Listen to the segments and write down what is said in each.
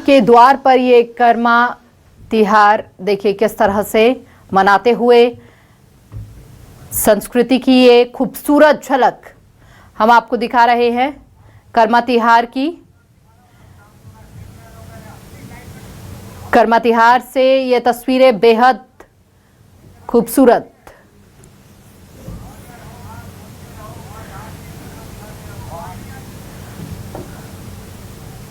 के द्वार पर ये कर्मा तिहार देखिए किस तरह से मनाते हुए संस्कृति की ये खूबसूरत झलक हम आपको दिखा रहे हैं कर्मा तिहार की। कर्मा तिहार से ये तस्वीरें बेहद खूबसूरत।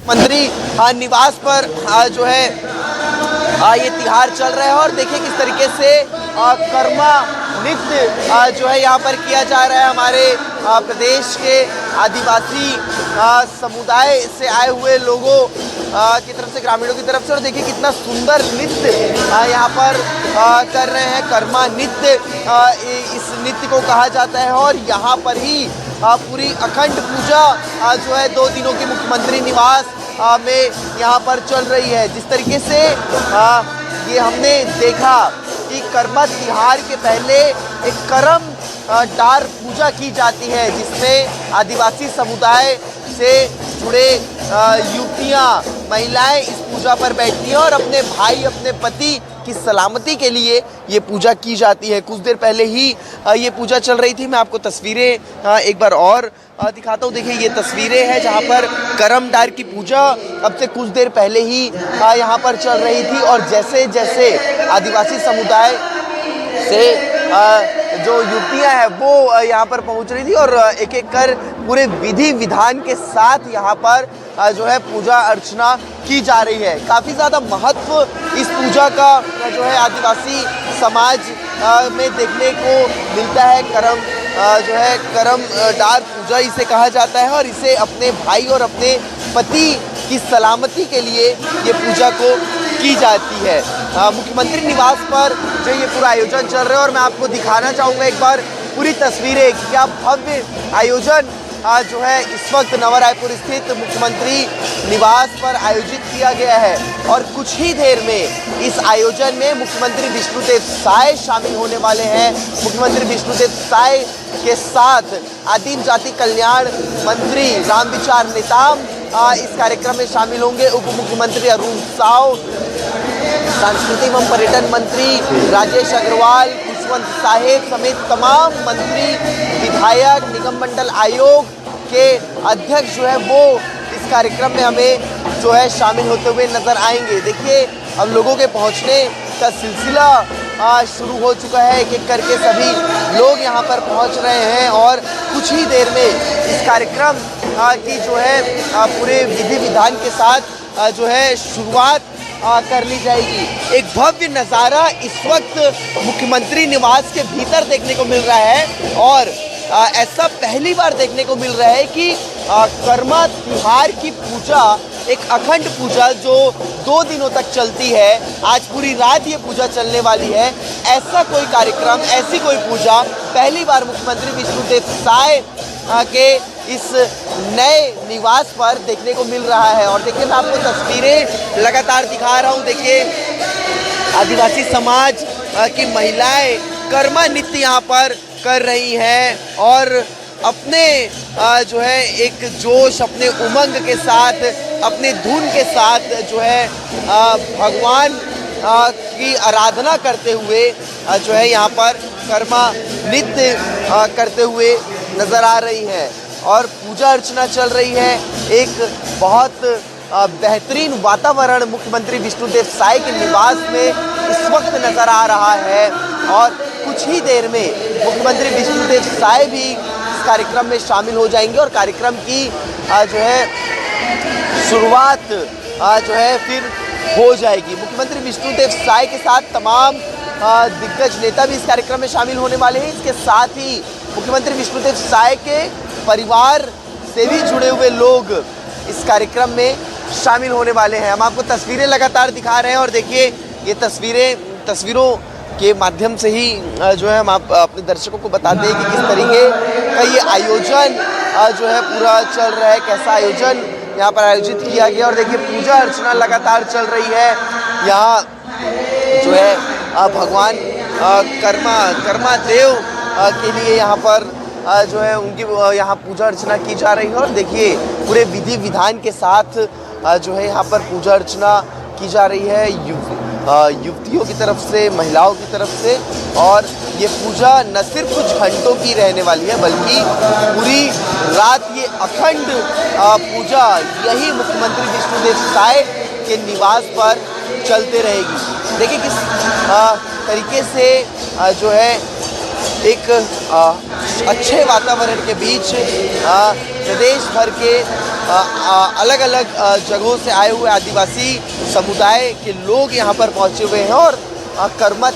मंत्री निवास पर जो है ये तिहार चल रहा है और देखिए किस तरीके से कर्मा नृत्य जो है यहाँ पर किया जा रहा है। हमारे प्रदेश के आदिवासी समुदाय से आए हुए लोगों की तरफ से, ग्रामीणों की तरफ से, और देखिए कितना सुंदर नृत्य यहाँ पर कर रहे हैं। कर्मा नृत्य इस नृत्य को कहा जाता है और यहाँ पर ही पूरी अखंड पूजा जो है 2 दिनों की मुख्यमंत्री निवास में यहाँ पर चल रही है। जिस तरीके से ये हमने देखा कि कर्मा तिहार के पहले एक करम डार पूजा की जाती है जिसमें आदिवासी समुदाय से जुड़े युवतियाँ, महिलाएं इस पूजा पर बैठती हैं और अपने भाई, अपने पति की सलामती के लिए ये पूजा की जाती है। कुछ देर पहले ही ये पूजा चल रही थी। मैं आपको तस्वीरें एक बार और दिखाता हूँ। देखिए ये तस्वीरें हैं जहाँ पर करम डार की पूजा अब से कुछ देर पहले ही यहाँ पर चल रही थी और जैसे जैसे आदिवासी समुदाय से जो युवतियाँ हैं वो यहाँ पर पहुँच रही थी और एक एक कर पूरे विधि विधान के साथ यहाँ पर जो है पूजा अर्चना की जा रही है। काफ़ी ज़्यादा महत्व इस पूजा का जो है आदिवासी समाज में देखने को मिलता है। जो है करम डार पूजा इसे कहा जाता है और इसे अपने भाई और अपने पति की सलामती के लिए ये पूजा को की जाती है। मुख्यमंत्री निवास पर जो ये पूरा आयोजन चल रहा है और मैं आपको दिखाना चाहूँगा एक बार पूरी तस्वीरें। क्या भव्य आयोजन जो है इस वक्त नवा रायपुर स्थित मुख्यमंत्री निवास पर आयोजित किया गया है और कुछ ही देर में इस आयोजन में मुख्यमंत्री विष्णुदेव साय शामिल होने वाले हैं। मुख्यमंत्री विष्णुदेव साय के साथ आदिम जाति कल्याण मंत्री रामविचार नेताम इस कार्यक्रम में शामिल होंगे। उप मुख्यमंत्री अरुण साव, सांस्कृतिक एवं पर्यटन मंत्री राजेश अग्रवाल, खुशवंत साहेब समेत तमाम मंत्री, विधायक, निगम मंडल आयोग के अध्यक्ष जो है वो इस कार्यक्रम में हमें जो है शामिल होते हुए नजर आएंगे। देखिए अब लोगों के पहुंचने का सिलसिला शुरू हो चुका है। एक एक करके सभी लोग यहाँ पर पहुँच रहे हैं और कुछ ही देर में इस कार्यक्रम की जो है पूरे विधि विधान के साथ जो है शुरुआत कर ली जाएगी। एक भव्य नज़ारा इस वक्त मुख्यमंत्री निवास के भीतर देखने को मिल रहा है और ऐसा पहली बार देखने को मिल रहा है कि कर्मा तिहार की पूजा, एक अखंड पूजा जो 2 दिनों तक चलती है, आज पूरी रात ये पूजा चलने वाली है। ऐसा कोई कार्यक्रम, ऐसी कोई पूजा पहली बार मुख्यमंत्री विष्णुदेव साय के इस नए निवास पर देखने को मिल रहा है। और देखिए मैं आपको तस्वीरें लगातार दिखा रहा हूँ। देखिए आदिवासी समाज की महिलाएं कर्मा नृत्य यहाँ पर कर रही हैं और अपने जो है एक जोश, अपने उमंग के साथ, अपने धुन के साथ जो है भगवान की आराधना करते हुए जो है यहाँ पर कर्मा नृत्य करते हुए नज़र आ रही हैं और पूजा अर्चना चल रही है। एक बहुत बेहतरीन वातावरण मुख्यमंत्री विष्णुदेव साय के निवास में इस वक्त नज़र आ रहा है और कुछ ही देर में मुख्यमंत्री विष्णुदेव साय भी इस कार्यक्रम में शामिल हो जाएंगे और कार्यक्रम की जो है शुरुआत जो है फिर हो जाएगी। मुख्यमंत्री विष्णुदेव साय के साथ तमाम दिग्गज नेता भी इस कार्यक्रम में शामिल होने वाले हैं। इसके साथ ही मुख्यमंत्री विष्णुदेव साय के परिवार से भी जुड़े हुए लोग इस कार्यक्रम में शामिल होने वाले हैं। हम आपको तस्वीरें लगातार दिखा रहे हैं और देखिए ये तस्वीरों के माध्यम से ही जो है हम अपने दर्शकों को बताते हैं कि किस तरीके का ये आयोजन जो है पूरा चल रहा है, कैसा आयोजन यहाँ पर आयोजित किया गया। और देखिए पूजा अर्चना लगातार चल रही है। यहाँ जो है भगवान कर्मा देव के लिए यहाँ पर जो है उनकी यहाँ पूजा अर्चना की जा रही है। और देखिए पूरे विधि विधान के साथ जो है यहाँ पर पूजा अर्चना की जा रही है युवतियों की तरफ से, महिलाओं की तरफ से। और ये पूजा न सिर्फ कुछ घंटों की रहने वाली है बल्कि पूरी रात ये अखंड पूजा यही मुख्यमंत्री विष्णुदेव साय के निवास पर चलते रहेगी। देखिए किस तरीके से जो है एक अच्छे वातावरण के बीच प्रदेश भर के अलग अलग जगहों से आए हुए आदिवासी समुदाय के लोग यहाँ पर पहुँचे हुए हैं और कर्मा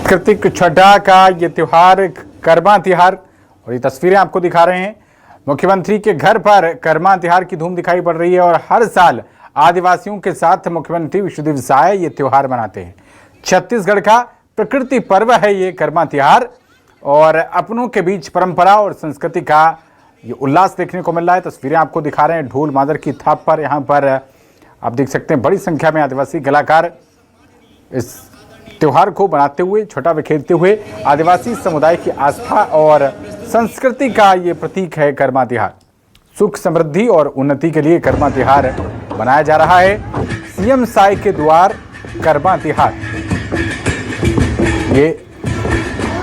कार्तिक छठा का ये त्योहार कर्मा त्योहार और ये तस्वीरें आपको दिखा रहे हैं। मुख्यमंत्री के घर पर कर्मा त्योहार की धूम दिखाई पड़ रही है और हर साल आदिवासियों के साथ मुख्यमंत्री विष्णुदेव साय ये त्योहार मनाते हैं। छत्तीसगढ़ का प्रकृति पर्व है ये कर्मा त्योहार और अपनों के बीच परंपरा और संस्कृति का ये उल्लास देखने को मिल रहा है। तस्वीरें आपको दिखा रहे हैं ढोल मादर की थाप पर। यहाँ पर आप देख सकते हैं बड़ी संख्या में आदिवासी कलाकार इस त्योहार को मनाते हुए, छठा बिखेरते हुए आदिवासी समुदाय की आस्था और संस्कृति का ये प्रतीक है कर्मा त्योहार। सुख समृद्धि और उन्नति के लिए कर्मा त्योहार मनाया जा रहा है। सीएम साय के द्वार कर्मा त्योहार, ये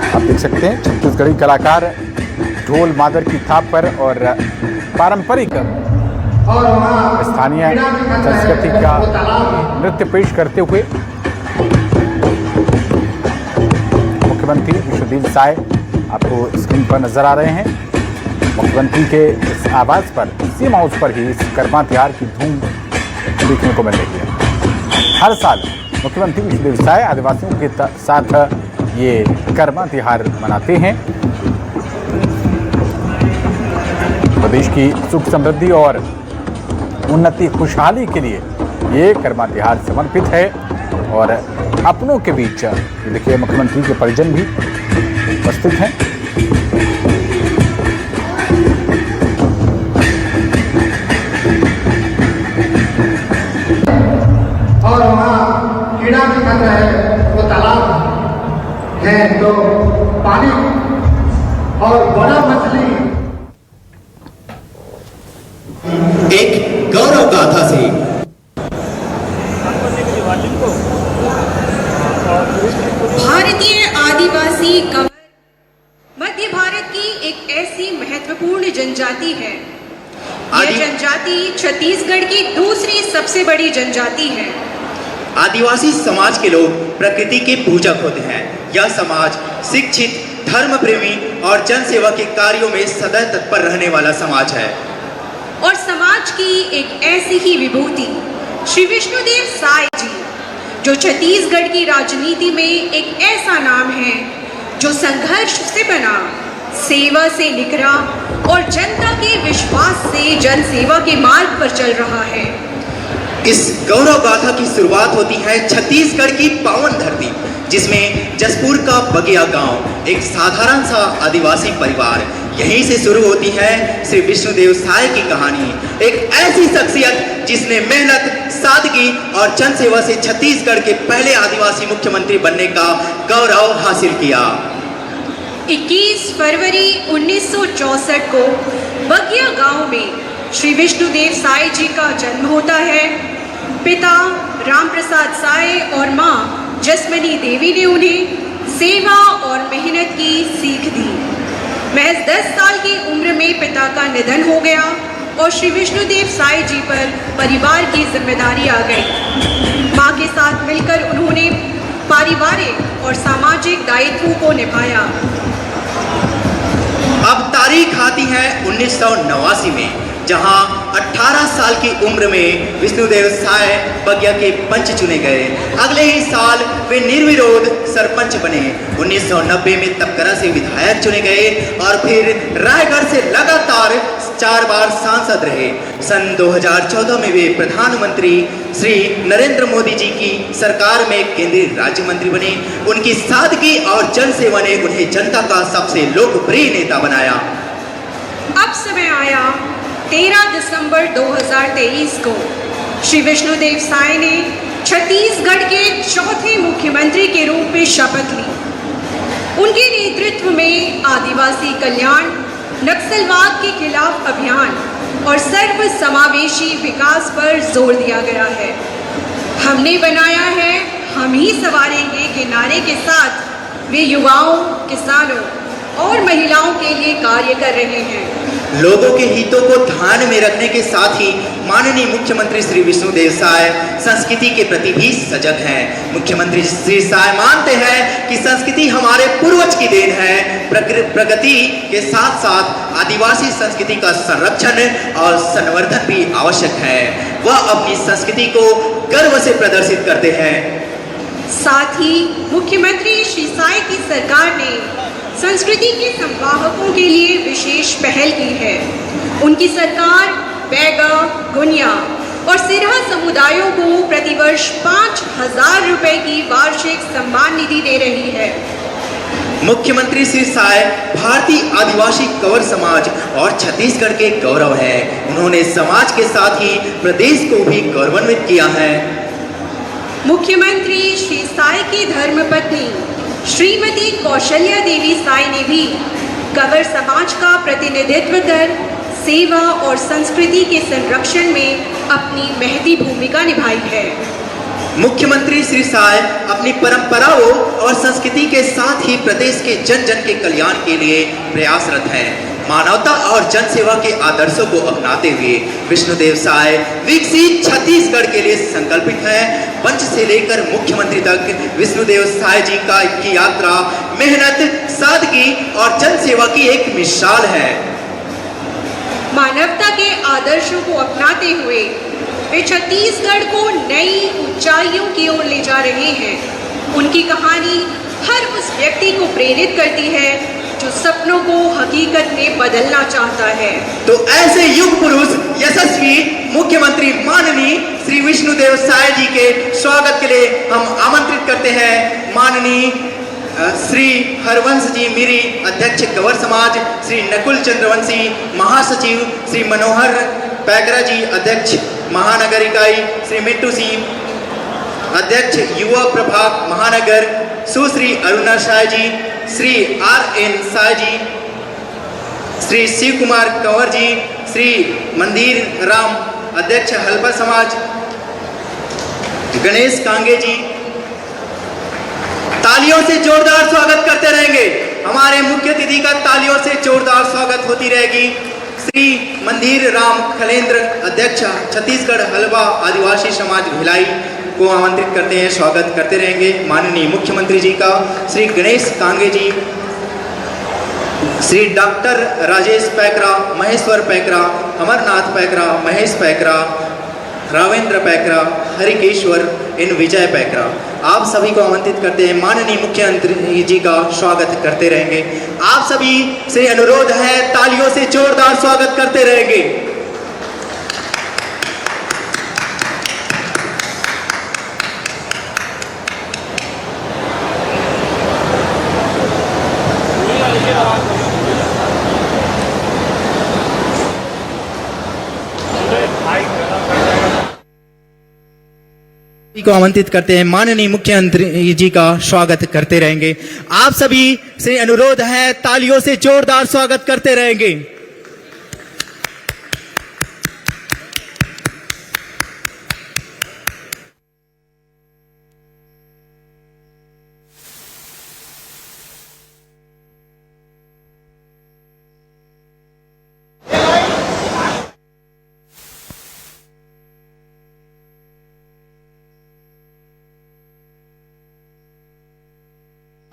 आप देख सकते हैं छत्तीसगढ़ी कलाकार ढोल मादर की थाप पर और पारंपरिक स्थानीय संस्कृति का नृत्य पेश करते हुए मुख्यमंत्री विष्णुदेव साय आपको स्क्रीन पर नजर आ रहे हैं। मुख्यमंत्री के इस आवास पर, सीएम हाउस पर ही इस कर्मा त्योहार की धूम देखने को मिल रही है। हर साल मुख्यमंत्री विष्णुदेव साय आदिवासियों के साथ ये कर्मा त्योहार मनाते हैं। प्रदेश की सुख समृद्धि और उन्नति खुशहाली के लिए ये कर्मा त्योहार समर्पित है और अपनों के बीच देखिए मुख्यमंत्री के परिजन भी उपस्थित हैं। और वहाँ कीड़ा भी कर रहा है, वो तालाब है तो पानी और बड़ा मछली। एक गौरव गाथा से भारतीय आदिवासी गंवर मध्य भारत की एक ऐसी महत्वपूर्ण जनजाति है। यह जनजाति छत्तीसगढ़ की दूसरी सबसे बड़ी जनजाति है। आदिवासी समाज के लोग प्रकृति के पूजक होते हैं। यह समाज शिक्षित, धर्म प्रेमी और जन सेवा के कार्यों में सदैव तत्पर रहने वाला समाज है। और समाज की एक ऐसी ही विभूति श्री विष्णुदेव साय जी, जो छत्तीसगढ़ की राजनीति में एक ऐसा नाम है जो संघर्ष से बना, सेवा से निखरा और जनता के विश्वास से जन सेवा के मार्ग पर चल रहा है। इस गौरव गाथा की शुरुआत होती है छत्तीसगढ़ की पावन धरती, जिसमें जसपुर का बगिया गांव एक साधारण सा आदिवासी परिवार, यहीं से शुरू होती है श्री विष्णुदेव साय की कहानी। एक ऐसी शख्सियत जिसने मेहनत, सादगी और जन सेवा से छत्तीसगढ़ के पहले आदिवासी मुख्यमंत्री बनने का गौरव हासिल किया। 21 फरवरी 1964 को बगिया गांव में श्री विष्णुदेव साय जी का जन्म होता है। पिता रामप्रसाद साय और मां जसमनी देवी ने उन्हें सेवा और मेहनत की सीख दी। महज 10 साल की उम्र निधन हो गया और श्री विष्णुदेव साई जी पर परिवार की जिम्मेदारी आ गई। मां के साथ मिलकर उन्होंने पारिवारिक और सामाजिक दायित्वों को निभाया। अब तारीख आती है 1989 में, जहां 18 साल की उम्र में विष्णुदेव साय बगिया के पंच चुने गए। अगले ही साल वे निर्विरोध सरपंच बने। 1990 में तपकरा से विधायक चुने गए और फिर रायगढ़ से लगातार 4 बार सांसद रहे। सन 2014 में वे प्रधानमंत्री श्री नरेंद्र मोदी जी की सरकार में केंद्रीय राज्य मंत्री बने। उनकी सादगी और जन सेवा ने उन्हें जनता का सबसे लोकप्रिय नेता बनाया। अब समय आया 13 दिसंबर 2023 को श्री विष्णुदेव साय ने छत्तीसगढ़ के चौथे मुख्यमंत्री के रूप में शपथ ली। उनके नेतृत्व में आदिवासी कल्याण, नक्सलवाद के खिलाफ अभियान और सर्व समावेशी विकास पर जोर दिया गया है। हमने बनाया है, हम ही संवारेंगे के नारे के साथ वे युवाओं, किसानों और महिलाओं के लिए कार्य कर रहे हैं। लोगों के हितों को ध्यान में रखने के साथ ही माननीय मुख्यमंत्री श्री विष्णुदेव साय संस्कृति के प्रति भी सजग हैं। मुख्यमंत्री श्री साय मानते हैं कि संस्कृति हमारे पूर्वज की देन है। प्रगति के साथ साथ आदिवासी संस्कृति का संरक्षण और संवर्धन भी आवश्यक है। वह अपनी संस्कृति को गर्व से प्रदर्शित करते हैं। साथ ही मुख्यमंत्री श्री साय की सरकार ने संस्कृति के संवाहकों के लिए विशेष पहल की है। उनकी सरकार बैगा, गुनिया और सिरहा समुदायों को प्रतिवर्ष 5,000 रुपए की वार्षिक सम्मान निधि दे रही है। मुख्यमंत्री श्री साय भारतीय आदिवासी कंवर समाज और छत्तीसगढ़ के गौरव है। उन्होंने समाज के साथ ही प्रदेश को भी गौरवान्वित किया है। मुख्यमंत्री श्री साय की धर्मपत्नी श्रीमती कौशल्या देवी साय ने भी कंवर समाज का प्रतिनिधित्व कर सेवा और संस्कृति के संरक्षण में अपनी महती भूमिका निभाई है। मुख्यमंत्री श्री साय अपनी परंपराओं और संस्कृति के साथ ही प्रदेश के जन जन के कल्याण के लिए प्रयासरत हैं। मानवता और जन सेवा के आदर्शों को अपनाते हुए विष्णुदेव साय विकसित छत्तीसगढ़ के लिए संकल्पित हैं। पंच से लेकर मुख्यमंत्री तक विष्णुदेव साय जी की यात्रा मेहनत, सादगी और जन सेवा की एक मिसाल है। मानवता के आदर्शों को अपनाते हुए वे छत्तीसगढ़ को नई ऊंचाइयों की ओर ले जा रहे हैं। उनकी कहानी हर उस व्यक्ति को प्रेरित करती है जो सपनों को हकीकत में बदलना चाहता है। तो ऐसे युग पुरुष यशस्वी मुख्यमंत्री माननीय श्री विष्णुदेव साय जी के स्वागत के लिए हम आमंत्रित करते हैं माननीय श्री हरवंश जी मीरी, अध्यक्ष कंवर समाज, श्री नकुल चंद्रवंशी महासचिव, श्री मनोहर पैकरा जी अध्यक्ष महानगर इकाई, श्री मिट्टू सिंह अध्यक्ष युवा प्रभाग महानगर, सुश्री अरुणा साय जी, श्री RN साय जी, श्री शिव कुमार कंवर जी, श्री मंदिर राम अध्यक्ष हल्बा समाज, गणेश कांगे जी। तालियों से जोरदार स्वागत करते रहेंगे। हमारे मुख्य अतिथि का तालियों से जोरदार स्वागत होती रहेगी। श्री मंदिर राम खलेंद्र अध्यक्ष छत्तीसगढ़ हलवा आदिवासी समाज भिलाई को आमंत्रित करते हैं, स्वागत करते रहेंगे माननीय मुख्यमंत्री जी का। श्री गणेश कांगे जी, श्री डॉक्टर राजेश पैकरा, महेश्वर पैकरा, अमरनाथ पैकरा, महेश पैकरा, रावेंद्र पैकरा, हरिकेश्वर इन विजय पैकरा, आप सभी को आमंत्रित करते हैं। माननीय मुख्यमंत्री जी का स्वागत करते रहेंगे। आप सभी से अनुरोध है तालियों से जोरदार स्वागत करते रहेंगे। को आमंत्रित करते हैं, माननीय मुख्यमंत्री जी का स्वागत करते रहेंगे। आप सभी से अनुरोध है तालियों से जोरदार स्वागत करते रहेंगे।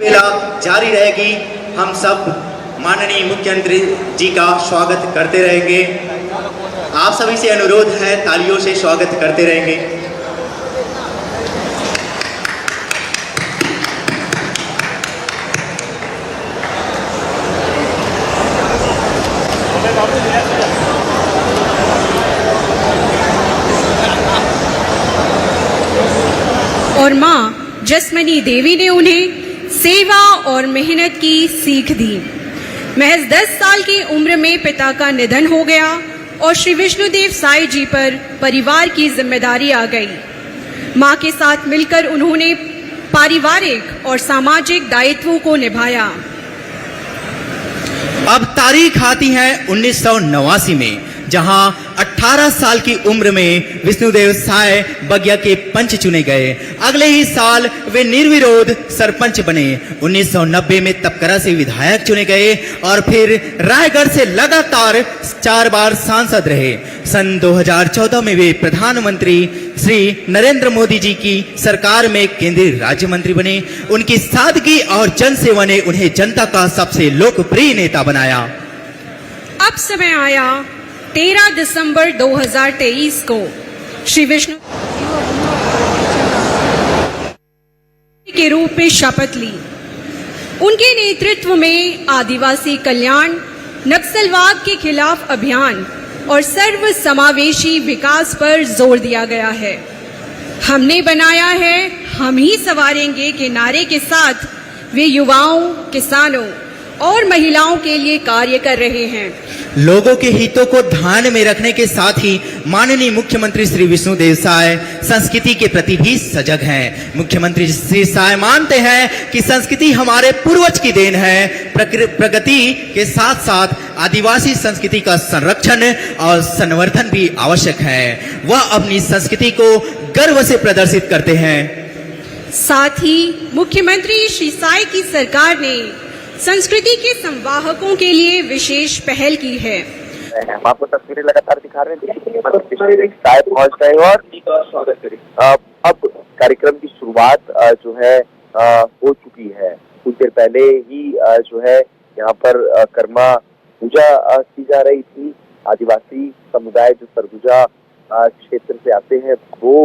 बेला जारी रहेगी। हम सब माननीय मुख्यमंत्री जी का स्वागत करते रहेंगे। आप सभी से अनुरोध है, तालियों से स्वागत करते रहेंगे। और माँ जसमनी देवी ने उन्हें सेवा और मेहनत की सीख दी। महज 10 साल की उम्र में पिता का निधन हो गया और श्री विष्णुदेव साई जी पर परिवार की जिम्मेदारी आ गई। माँ के साथ मिलकर उन्होंने पारिवारिक और सामाजिक दायित्वों को निभाया। अब तारीख आती है 1989 में, जहां 18 साल की उम्र में विष्णुदेव साय बगिया के पंच चुने गए। अगले ही साल वे निर्विरोध सरपंच बने। 1990 में तपकरा से विधायक चुने गए और फिर रायगढ़ से लगातार 4 बार सांसद रहे। सन 2014 में वे प्रधानमंत्री श्री नरेंद्र मोदी जी की सरकार में केंद्रीय राज्य मंत्री बने। उनकी सादगी और जनसेवा ने उन्हें जनता का सबसे लोकप्रिय नेता बनाया। अब समय आया 13 दिसंबर 2023 को श्री विष्णु के रूप में शपथ ली। उनके नेतृत्व में आदिवासी कल्याण, नक्सलवाद के खिलाफ अभियान और सर्व समावेशी विकास पर जोर दिया गया है। हमने बनाया है, हम ही संवारेंगे के नारे के साथ वे युवाओं, किसानों और महिलाओं के लिए कार्य कर रहे हैं। लोगों के हितों को ध्यान में रखने के साथ ही माननीय मुख्यमंत्री श्री विष्णुदेव साय संस्कृति के प्रति भी सजग हैं। मुख्यमंत्री श्री साय मानते हैं कि संस्कृति हमारे पूर्वज की देन है। प्रगति के साथ साथ आदिवासी संस्कृति का संरक्षण और संवर्धन भी आवश्यक है। वह अपनी संस्कृति को गर्व से प्रदर्शित करते हैं। साथ ही मुख्यमंत्री श्री साय की सरकार ने संस्कृति के संवाहकों के लिए विशेष पहल की है। हम आपको तस्वीरें लगातार दिखा रहे हैं, साय पहुंच गए और स्वागत करें। अब कार्यक्रम की शुरुआत जो है हो चुकी है। कुछ देर पहले ही जो है यहाँ पर कर्मा पूजा की जा रही थी। आदिवासी समुदाय जो सरगुजा क्षेत्र से आते हैं वो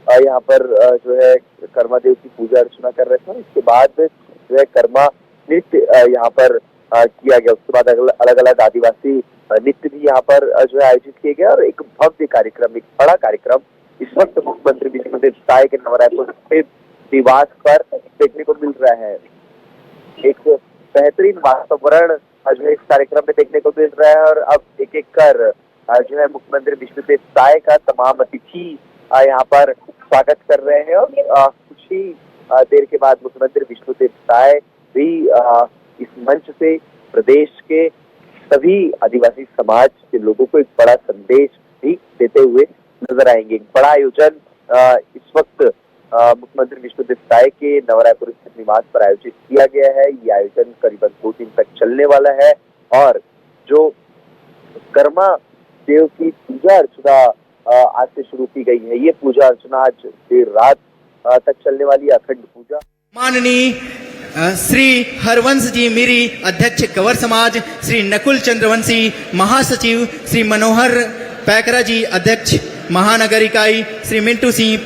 यहाँ पर जो है कर्मा देव की पूजा अर्चना कर रहे थे। इसके बाद जो है कर्मा नृत्य यहाँ पर किया गया। उसके बाद अलग अलग आदिवासी नृत्य भी यहाँ पर जो है आयोजित किए गए और एक भव्य कार्यक्रम, एक बड़ा कार्यक्रम इस वक्त मुख्यमंत्री विष्णुदेव साय के नवरायपुर स्थित निवास पर देखने को मिल रहा है। एक बेहतरीन वातावरण जो है इस कार्यक्रम में देखने को मिल रहा है और अब एक एक कर जो है मुख्यमंत्री विष्णुदेव साय का तमाम अतिथि यहाँ पर स्वागत कर रहे हैं और कुछ ही देर के बाद मुख्यमंत्री विष्णुदेव साय भी इस मंच से प्रदेश के सभी आदिवासी समाज के लोगों को एक बड़ा संदेश भी देते हुए नजर आएंगे। एक बड़ा आयोजन इस वक्त मुख्यमंत्री विष्णुदेव साय के नवरायपुर स्थित निवास पर आयोजित किया गया है। ये आयोजन करीबन 2 दिन तक चलने वाला है और जो कर्मा देव की पूजा अर्चना आज से शुरू की गई है, ये पूजा अर्चना आज देर रात तक चलने वाली अखंड पूजा। माननीय श्री हरवंश जी मीरी अध्यक्ष कंवर समाज, श्री नकुल चंद्रवंशी महासचिव, श्री मनोहर पैकरा जी अध्यक्ष महानगर इकाई, श्री मिंटू सिंह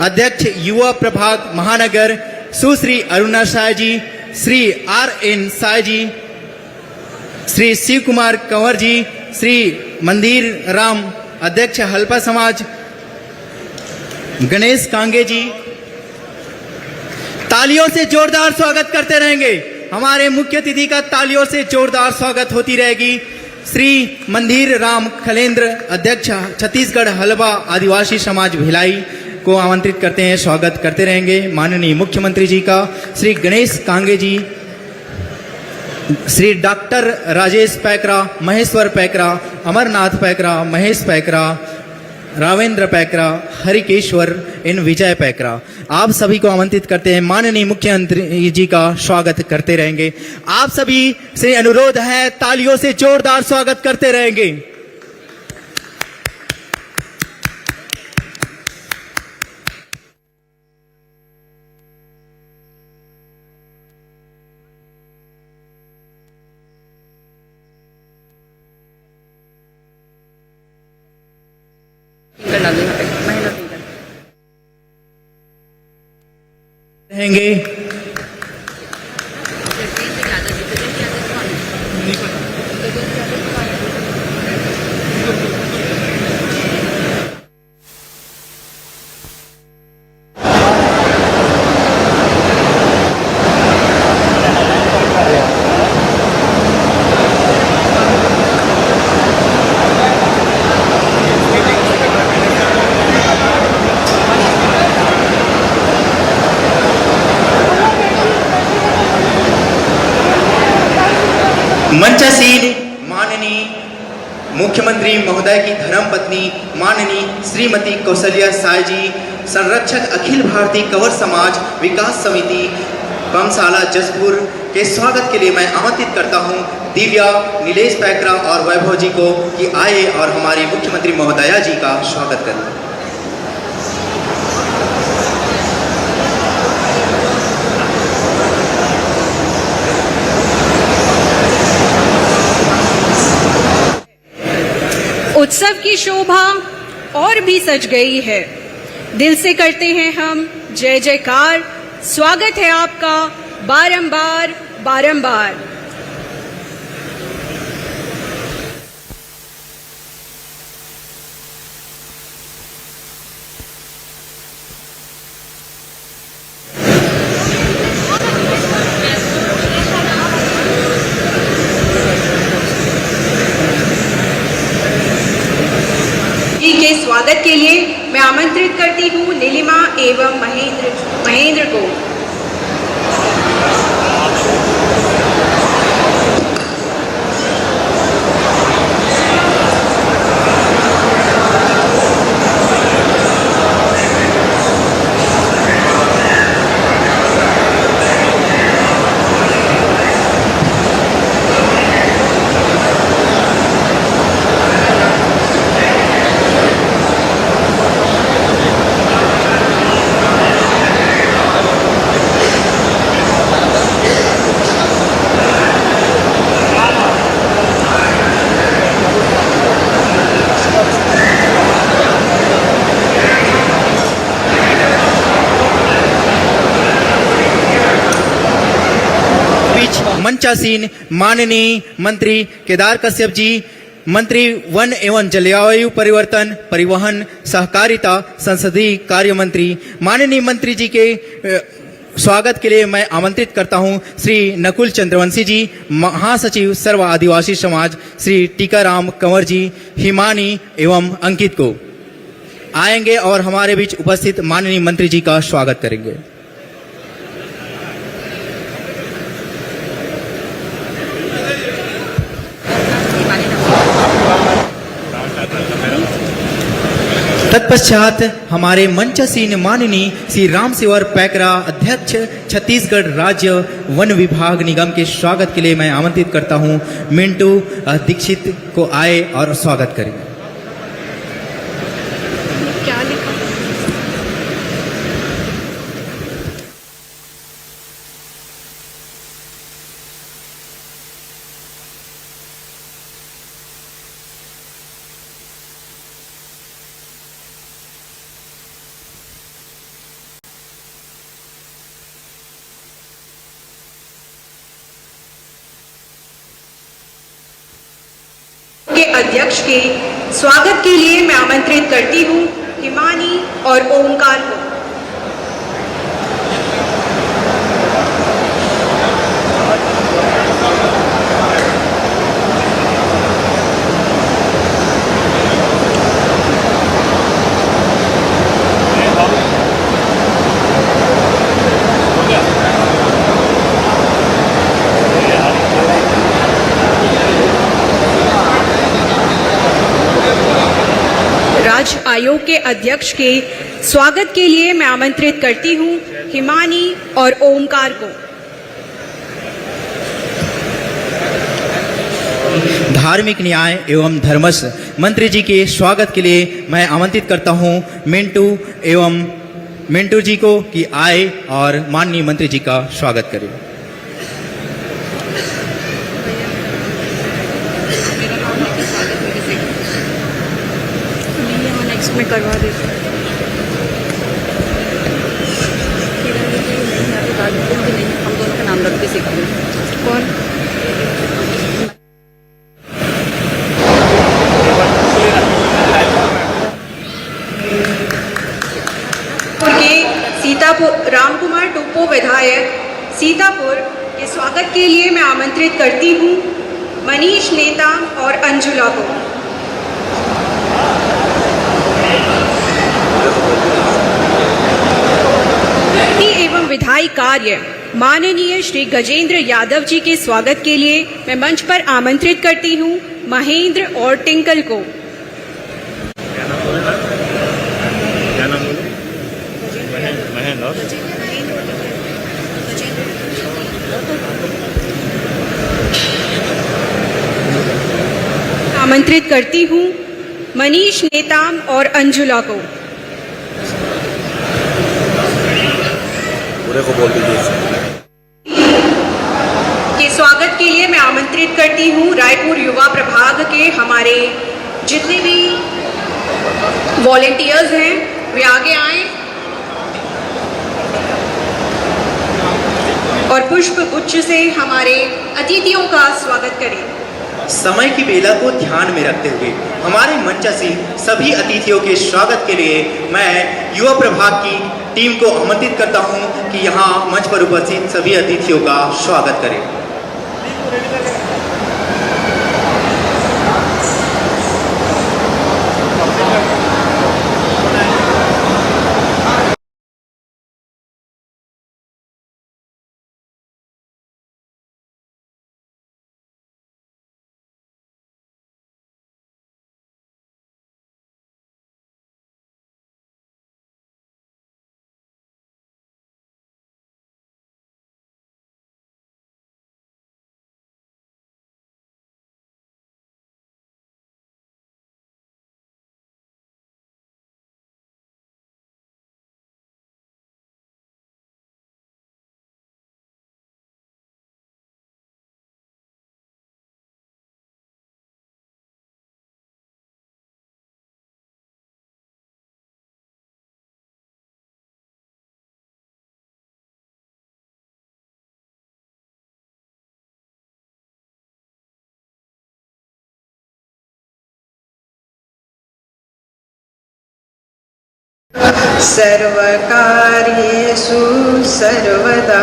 अध्यक्ष युवा प्रभाग महानगर, सुश्री अरुणा साय जी, श्री RN साय जी, श्री शिव कुमार कंवर जी, श्री मंदिर राम अध्यक्ष हल्पा समाज, गणेश कांगे जी। तालियों से जोरदार स्वागत करते रहेंगे। हमारे मुख्य अतिथि का तालियों से जोरदार स्वागत होती रहेगी। श्री मंदिर राम खलेंद्र अध्यक्ष छत्तीसगढ़ हलवा आदिवासी समाज भिलाई को आमंत्रित करते हैं, स्वागत करते रहेंगे। माननीय मुख्यमंत्री जी का श्री गणेश कांगे जी, श्री डॉक्टर राजेश पैकरा, महेश्वर पैकरा, अमरनाथ पैकरा, महेश पैकरा, रावेंद्र पैकरा, हरिकेश्वर इन विजय पैकरा, आप सभी को आमंत्रित करते हैं। माननीय मुख्यमंत्री जी का स्वागत करते रहेंगे। आप सभी से अनुरोध है, तालियों से जोरदार स्वागत करते रहेंगे। रहेंगे। मंचासीन माननीय मुख्यमंत्री महोदय की धर्मपत्नी माननीय श्रीमती कौशल्या साय जी, संरक्षक अखिल भारतीय कंवर समाज विकास समिति पमसाला जसपुर के स्वागत के लिए मैं आमंत्रित करता हूं दिव्या, नीलेश पैकरा और वैभव जी को कि आए और हमारी मुख्यमंत्री महोदया जी का स्वागत करें। उत्सव की शोभा और भी सज गई है। दिल से करते हैं हम जय जयकार। स्वागत है आपका बारंबार बारंबार। के स्वागत के लिए मैं आमंत्रित करती हूँ नीलिमा एवं महेंद्र को। मंचासीन माननीय मंत्री केदार कश्यप जी, मंत्री वन एवं जलवायु परिवर्तन, परिवहन, सहकारिता, संसदीय कार्य मंत्री, माननीय मंत्री जी के स्वागत के लिए मैं आमंत्रित करता हूं श्री नकुल चंद्रवंशी जी, महासचिव सर्व आदिवासी समाज श्री टीकाराम कंवर जी, हिमानी एवं अंकित को आएंगे और हमारे बीच उपस्थित माननीय मंत्री जी का स्वागत करेंगे। तत्पश्चात हमारे मंचासीन माननीय श्री रामसेवर पैकरा, अध्यक्ष छत्तीसगढ़ राज्य वन विभाग निगम के स्वागत के लिए मैं आमंत्रित करता हूं मिंटू दीक्षित को आए और स्वागत करें। क्या लिखा? के अध्यक्ष के स्वागत के लिए मैं आमंत्रित करती हूँ हिमानी और ओमकार को। राज्य आयोग के अध्यक्ष के स्वागत के लिए मैं आमंत्रित करती हूँ हिमानी और ओमकार को। धार्मिक न्याय एवं धर्मस्व मंत्री जी के स्वागत के लिए मैं आमंत्रित करता हूं मिंटू जी को कि आए और माननीय मंत्री जी का स्वागत करें। मैं करवा देती हूँ। हम दोनों का नाम रख के सीखा कौन? के सीतापुर रामकुमार टोप्पो विधायक सीतापुर के स्वागत के लिए मैं आमंत्रित करती हूँ मनीष नेताम और अंजुला को। एवं विधायी कार्य माननीय श्री गजेंद्र यादव जी के स्वागत के लिए मैं मंच पर आमंत्रित करती हूँ महेंद्र और टिंकल को। आमंत्रित करती हूँ मनीष नेताम और अंजुला को। के स्वागत के लिए मैं आमंत्रित करती हूँ रायपुर युवा प्रभाग के हमारे जितने भी वॉलेंटियर्स हैं वे आगे आएं और पुष्प गुच्छ से हमारे अतिथियों का स्वागत करें। समय की बेला को ध्यान में रखते हुए हमारे मंचासी सभी अतिथियों के स्वागत के लिए मैं युवा प्रभाग की टीम को आमंत्रित करता हूं कि यहां मंच पर उपस्थित सभी अतिथियों का स्वागत करें। सर्वकार्येषु सर्वदा।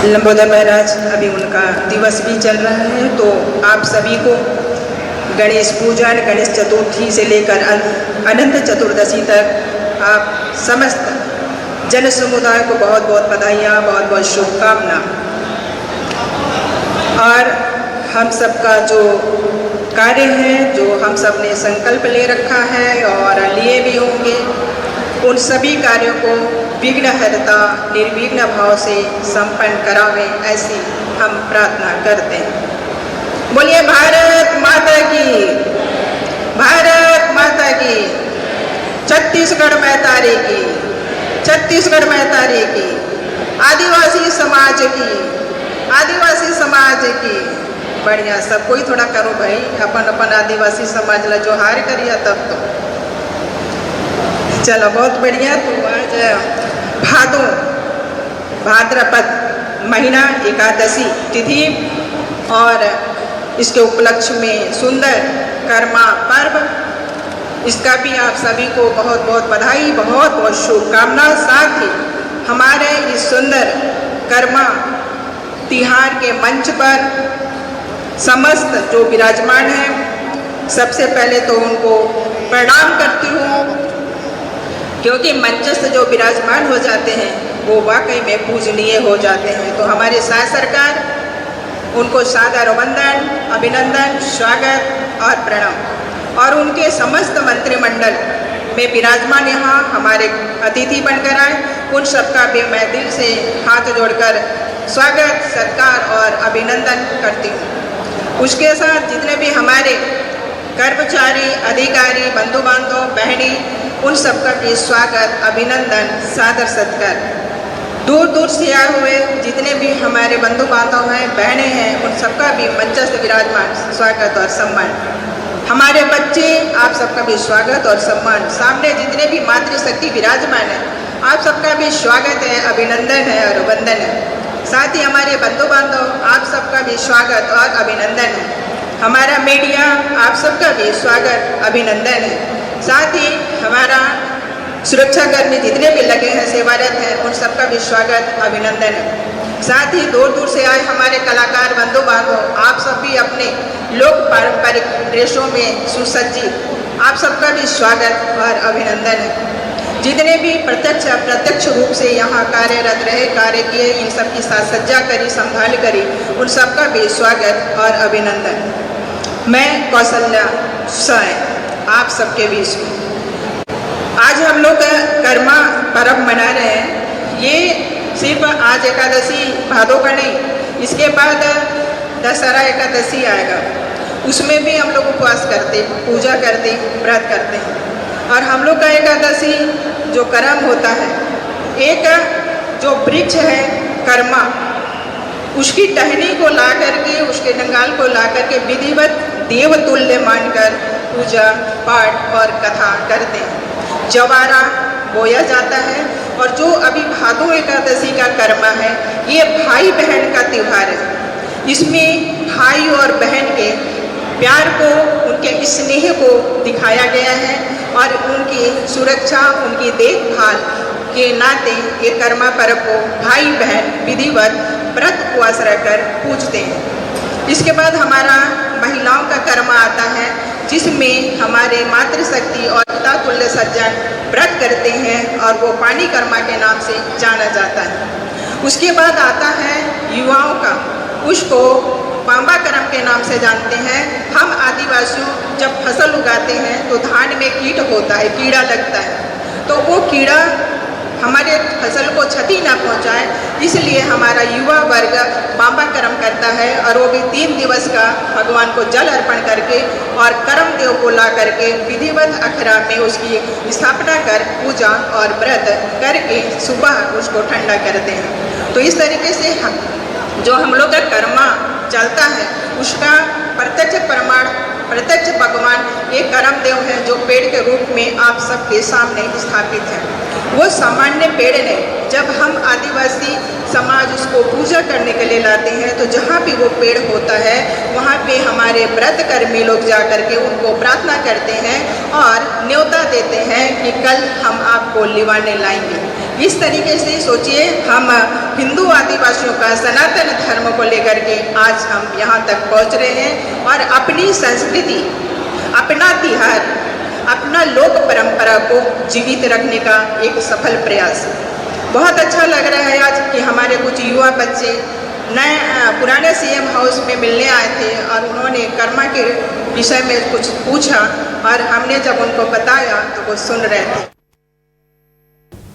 लंबोदर महाराज अभी उनका दिवस भी चल रहा है, तो आप सभी को गणेश पूजन, गणेश चतुर्थी से लेकर अनंत चतुर्दशी तक आप समस्त जन समुदाय को बहुत बहुत बधाइयाँ, बहुत बहुत शुभकामना। और हम सबका जो कार्य है, जो हम सब ने संकल्प ले रखा है और लिए भी होंगे, उन सभी कार्यों को विघ्नहर्ता निर्विघ्न भाव से संपन्न करावे, ऐसी हम प्रार्थना करते हैं। बोलिए भारत माता की, भारत माता की, छत्तीसगढ़ मैतारी की, छत्तीसगढ़ मैतारी की, आदिवासी समाज की, आदिवासी समाज की। बढ़िया, सब कोई थोड़ा करो भाई, अपन अपन आदिवासी समाज ला जोहार करिए तब तो। चलो बहुत बढ़िया। तो आज भाद्रपद महीना एकादशी तिथि और इसके उपलक्ष्य में सुंदर कर्मा पर्व, इसका भी आप सभी को बहुत बहुत बधाई, बहुत बहुत शुभकामना। साथ ही हमारे इस सुंदर कर्मा तिहार के मंच पर समस्त जो विराजमान हैं, सबसे पहले तो उनको प्रणाम करती हूँ, क्योंकि मंचस्थ जो विराजमान हो जाते हैं वो वाकई में पूजनीय हो जाते हैं। तो हमारे शासन सरकार उनको सादर वंदन, अभिनंदन, स्वागत और प्रणाम। और उनके समस्त मंत्रिमंडल में विराजमान यहाँ हमारे अतिथि बनकर आए, उन सबका भी मैं दिल से हाथ जोड़कर स्वागत, सत्कार और अभिनंदन करती हूँ। उसके साथ जितने भी हमारे कर्मचारी, अधिकारी, बंधु बांधव, बहनी, उन सबका भी स्वागत, अभिनंदन, सादर सत्कार। दूर दूर से आए हुए जितने भी हमारे बंधु बांधव हैं, बहनें हैं, उन सबका भी मंचस्थ विराजमान स्वागत और सम्मान। हमारे बच्चे, आप सबका भी स्वागत और सम्मान। सामने जितने भी मातृशक्ति विराजमान है, आप सबका भी स्वागत है, अभिनंदन है और वंदन है। साथ ही हमारे बंधु बांधव, आप सबका भी स्वागत और अभिनंदन है। हमारा मीडिया, आप सबका भी स्वागत अभिनंदन है। साथ ही हमारा सुरक्षाकर्मी जितने भी लगे हैं, सेवारत हैं, उन सबका भी स्वागत अभिनंदन है। साथ ही दूर दूर से आए हमारे कलाकार बंधु बांधव, आप सब भी अपने लोक पारंपरिक ड्रेसों में सुसज्जित, आप सबका भी स्वागत और अभिनंदन है। जितने भी प्रत्यक्ष अप्रत्यक्ष रूप से यहाँ कार्यरत रहे, कार्य किए, इन सब की साज सज्जा करी, संभाल करी, उन सबका भी स्वागत और अभिनंदन। मैं कौशल्या साय आप सबके बीच में आज हम लोग कर्मा पर्व मना रहे हैं। ये सिर्फ आज एकादशी भादों का नहीं, इसके बाद दशहरा एकादशी आएगा, उसमें भी हम लोग उपवास करते, पूजा करते, व्रत करते हैं। और हम लोग का एकादशी जो कर्म होता है, एक जो वृक्ष है कर्मा, उसकी टहनी को ला करके, उसके डंगाल को ला करके विधिवत देवतुल्य मानकर पूजा पाठ और कथा करते हैं। जवारा बोया जाता है। और जो अभी भादो एकादशी का कर्मा है, ये भाई बहन का त्यौहार है। इसमें भाई और बहन के प्यार को, उनके स्नेह को दिखाया गया है और उनकी सुरक्षा, उनकी देखभाल के नाते ये कर्मा पर्व को भाई बहन विधिवत व्रत उपवास रहकर पूजते हैं। इसके बाद हमारा महिलाओं का कर्मा आता है, जिसमें हमारे मातृशक्ति और पिता तुल्य सज्जन व्रत करते हैं और वो पानी कर्मा के नाम से जाना जाता है। उसके बाद आता है युवाओं का, उसको पांबा कर्म के नाम से जानते हैं। हम आदिवासियों जब फसल उगाते हैं तो धान में कीट होता है, कीड़ा लगता है, तो वो कीड़ा हमारे फसल को क्षति न पहुंचाए, इसलिए हमारा युवा वर्ग पांबा कर्म करता है। और वो भी 3 दिवस का भगवान को जल अर्पण करके और कर्म देव को ला करके विधिवत अखरा में उसकी स्थापना कर पूजा और व्रत करके सुबह उसको ठंडा करते हैं। तो इस तरीके से जो हम लोग का कर्मा चलता है, उसका प्रत्यक्ष प्रमाण, प्रत्यक्ष भगवान ये कर्म देव है, जो पेड़ के रूप में आप सबके सामने स्थापित है। वो सामान्य पेड़ नहीं, जब हम आदिवासी समाज उसको पूजा करने के लिए लाते हैं, तो जहाँ भी वो पेड़ होता है, वहाँ पे हमारे व्रत कर्मी लोग जा करके उनको प्रार्थना करते हैं और न्योता देते हैं कि कल हम आपको लिवाने लाएंगे। इस तरीके से सोचिए, हम हिंदू आदिवासियों का सनातन धर्म को लेकर के आज हम यहाँ तक पहुँच रहे हैं और अपनी संस्कृति, अपना तिहार, अपना लोक परंपरा को जीवित रखने का एक सफल प्रयास। बहुत अच्छा लग रहा है आज कि हमारे कुछ युवा बच्चे नए पुराने सीएम हाउस में मिलने आए थे और उन्होंने कर्मा के विषय में कुछ पूछा और हमने जब उनको बताया तो वो सुन रहे थे।